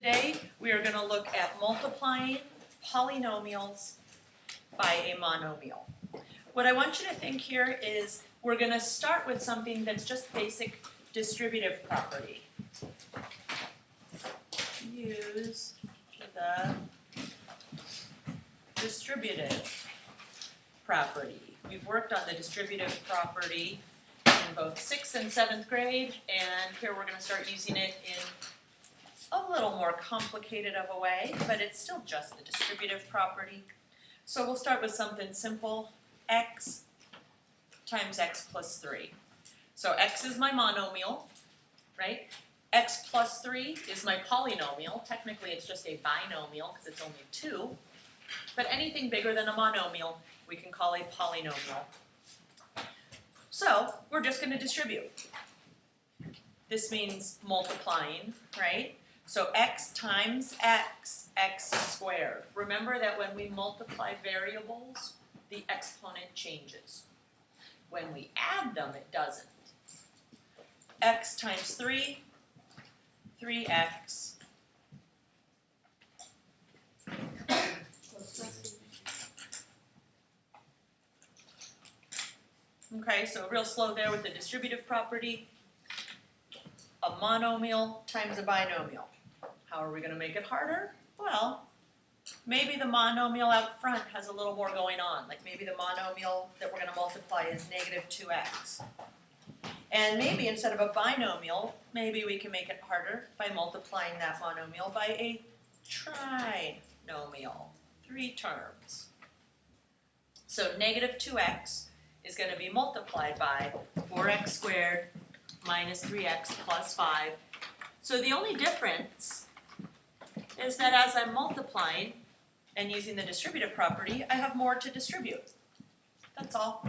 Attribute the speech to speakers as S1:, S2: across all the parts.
S1: Today we are going to look at multiplying polynomials by a monomial. What I want you to think here is we're going to start with something that's just basic distributive property. Use the distributive property. We've worked on the distributive property in both 6th and 7th grade, and here we're going to start using it in a little more complicated of a way, but it's still just the distributive property. So we'll start with something simple, x times x plus 3. So x is my monomial, right? X plus 3 is my polynomial. Technically it's just a binomial because it's only 2. But anything bigger than a monomial we can call a polynomial. So we're just going to distribute. This means multiplying, right? So x times x, x squared. Remember that when we multiply variables, the exponent changes. When we add them, it doesn't. X times 3, 3x. Okay, so real slow there with the distributive property. A monomial times a binomial. How are we going to make it harder? Well, maybe the monomial out front has a little more going on. Like maybe the monomial that we're going to multiply is negative 2x. And maybe instead of a binomial, maybe we can make it harder by multiplying that monomial by a trinomial. 3 terms. So negative 2x is going to be multiplied by 4x squared minus 3x plus 5. So the only difference is that as I'm multiplying and using the distributive property, I have more to distribute. That's all.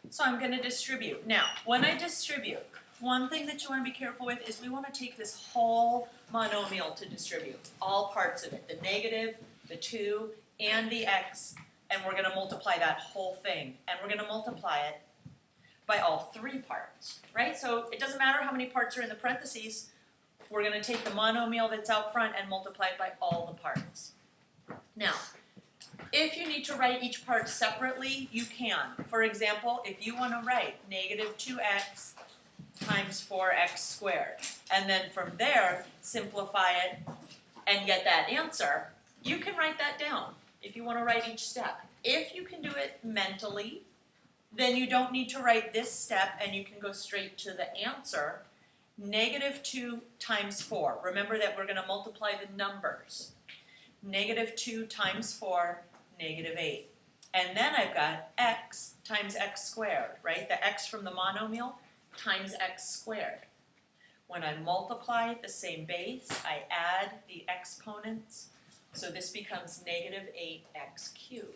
S1: So I'm going to distribute. Now, when I distribute, one thing that you want to be careful with is we want to take this whole monomial to distribute, all parts of it, the negative, the 2, and the x, and we're going to multiply that whole thing, and we're going to multiply it by all 3 parts, right? So it doesn't matter how many parts are in the parentheses, we're going to take the monomial that's out front and multiply it by all the parts. Now, if you need to write each part separately, you can. For example, if you want to write negative 2x times 4x squared, and then from there simplify it and get that answer, you can write that down if you want to write each step. If you can do it mentally, then you don't need to write this step and you can go straight to the answer. Negative 2 times 4. Remember that we're going to multiply the numbers. Negative 2 times 4, negative 8. And then I've got x times x squared, right? The x from the monomial times x squared. When I multiply the same base, I add the exponents. So this becomes negative 8x cubed.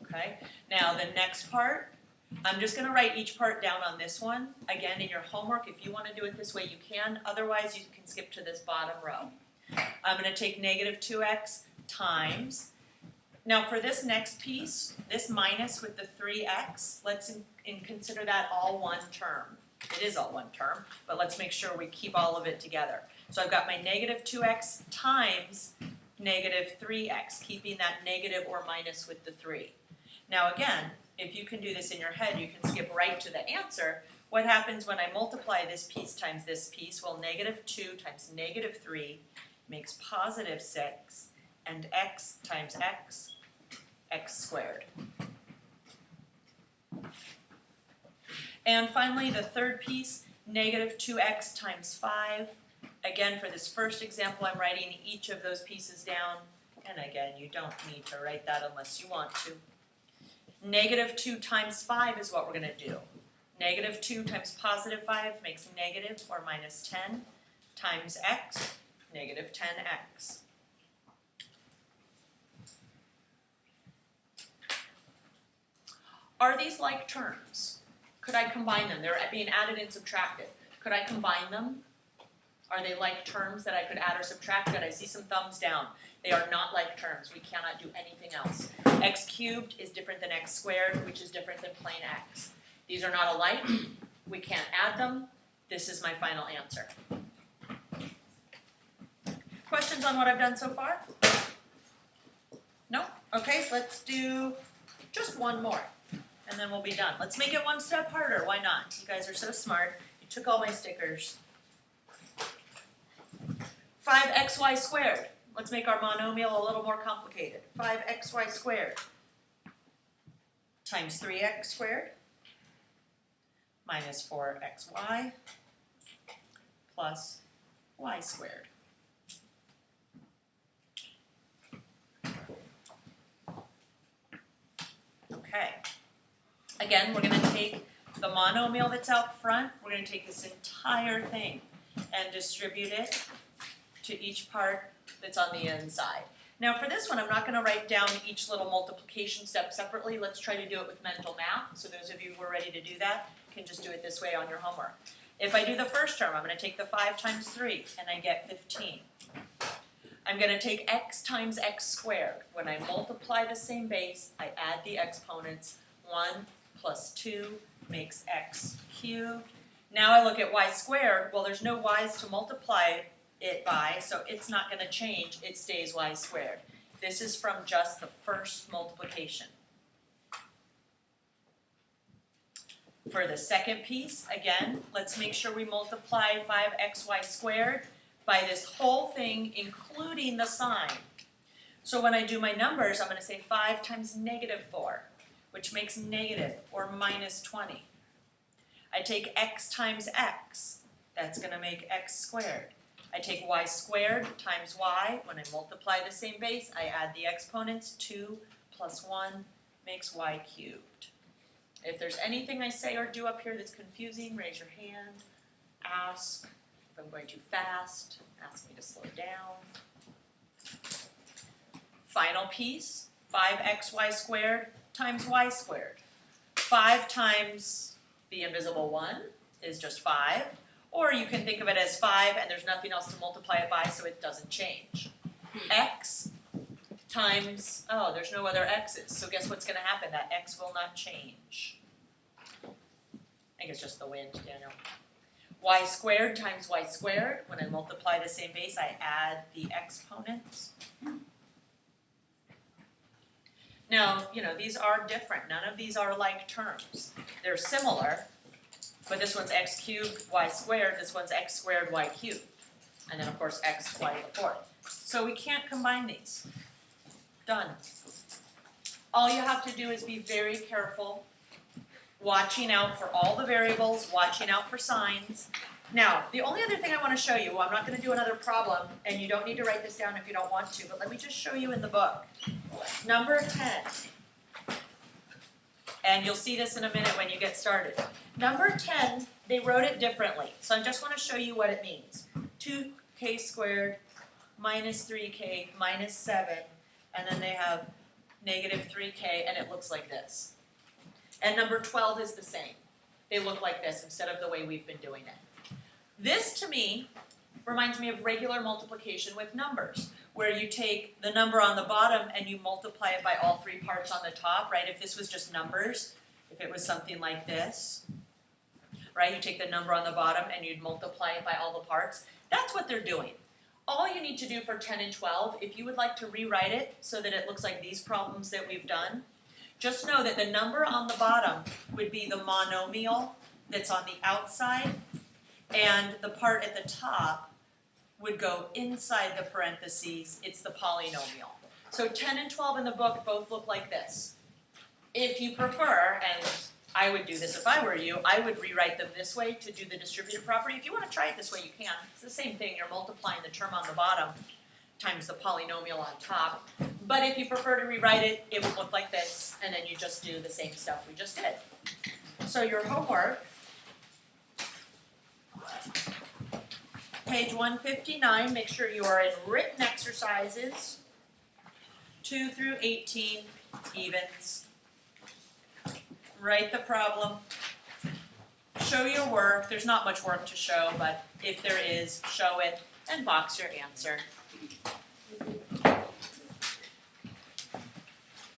S1: Okay, now the next part, I'm just going to write each part down on this one. Again, in your homework, if you want to do it this way, you can. Otherwise, you can skip to this bottom row. I'm going to take negative 2x times. Now for this next piece, this minus with the 3x, let's consider that all one term. It is all one term, but let's make sure we keep all of it together. So I've got my negative 2x times negative 3x, keeping that negative or minus with the 3. Now again, if you can do this in your head, you can skip right to the answer. What happens when I multiply this piece times this piece? Well, negative 2 times negative 3 makes positive 6, and x times x, x squared. And finally, the third piece, negative 2x times 5. Again, for this first example, I'm writing each of those pieces down. And again, you don't need to write that unless you want to. Negative 2 times 5 is what we're going to do. Negative 2 times positive 5 makes negative or minus 10 times x, negative 10x. Are these like terms? Could I combine them? They're being added and subtracted. Could I combine them? Are they like terms that I could add or subtract? Good, I see some thumbs down. They are not like terms. We cannot do anything else. X cubed is different than x squared, which is different than plain x. These are not alike. We can't add them. This is my final answer. Questions on what I've done so far? No? Okay, let's do just one more, and then we'll be done. Let's make it one step harder. Why not? You guys are so smart. You took all my stickers. 5xy squared. Let's make our monomial a little more complicated. 5xy squared times 3x squared minus 4xy plus y squared. Okay. Again, we're going to take the monomial that's out front, we're going to take this entire thing and distribute it to each part that's on the inside. Now for this one, I'm not going to write down each little multiplication step separately. Let's try to do it with mental math. So those of you who are ready to do that can just do it this way on your homework. If I do the first term, I'm going to take the 5 times 3, and I get 15. I'm going to take x times x squared. When I multiply the same base, I add the exponents. 1 plus 2 makes x cubed. Now I look at y squared. Well, there's no y's to multiply it by, so it's not going to change. It stays y squared. This is from just the first multiplication. For the second piece, again, let's make sure we multiply 5xy squared by this whole thing, including the sign. So when I do my numbers, I'm going to say 5 times negative 4, which makes negative, or minus 20. I take x times x, that's going to make x squared. I take y squared times y. When I multiply the same base, I add the exponents. 2 plus 1 makes y cubed. If there's anything I say or do up here that's confusing, raise your hand, ask. If I'm going too fast, ask me to slow down. Final piece, 5xy squared times y squared. 5 times the invisible 1 is just 5. Or you can think of it as 5 and there's nothing else to multiply it by, so it doesn't change. X times, oh, there's no other x's, so guess what's going to happen? That x will not change. I think it's just the wind, Daniel. Y squared times y squared. When I multiply the same base, I add the exponents. Now, you know, these are different. None of these are like terms. They're similar. But this one's x cubed, y squared, this one's x squared, y cubed. And then, of course, x, y to the fourth. So we can't combine these. Done. All you have to do is be very careful, watching out for all the variables, watching out for signs. Now, the only other thing I want to show you, I'm not going to do another problem, and you don't need to write this down if you don't want to, but let me just show you in the book. Number 10. And you'll see this in a minute when you get started. Number 10, they wrote it differently. So I just want to show you what it means. 2k squared minus 3k minus 7, and then they have negative 3k, and it looks like this. And number 12 is the same. They look like this instead of the way we've been doing it. This, to me, reminds me of regular multiplication with numbers, where you take the number on the bottom and you multiply it by all 3 parts on the top, right? If this was just numbers, if it was something like this, right? You take the number on the bottom and you'd multiply it by all the parts. That's what they're doing. All you need to do for 10 and 12, if you would like to rewrite it so that it looks like these problems that we've done, just know that the number on the bottom would be the monomial that's on the outside, and the part at the top would go inside the parentheses. It's the polynomial. So 10 and 12 in the book both look like this. If you prefer, and I would do this if I were you, I would rewrite them this way to do the distributive property. If you want to try it this way, you can. It's the same thing. You're multiplying the term on the bottom times the polynomial on top. But if you prefer to rewrite it, it would look like this, and then you just do the same stuff we just did. So your homework, page 159, make sure you are in written exercises, 2 through 18, evens. Write the problem, show your work. There's not much work to show, but if there is, show it, and box your answer.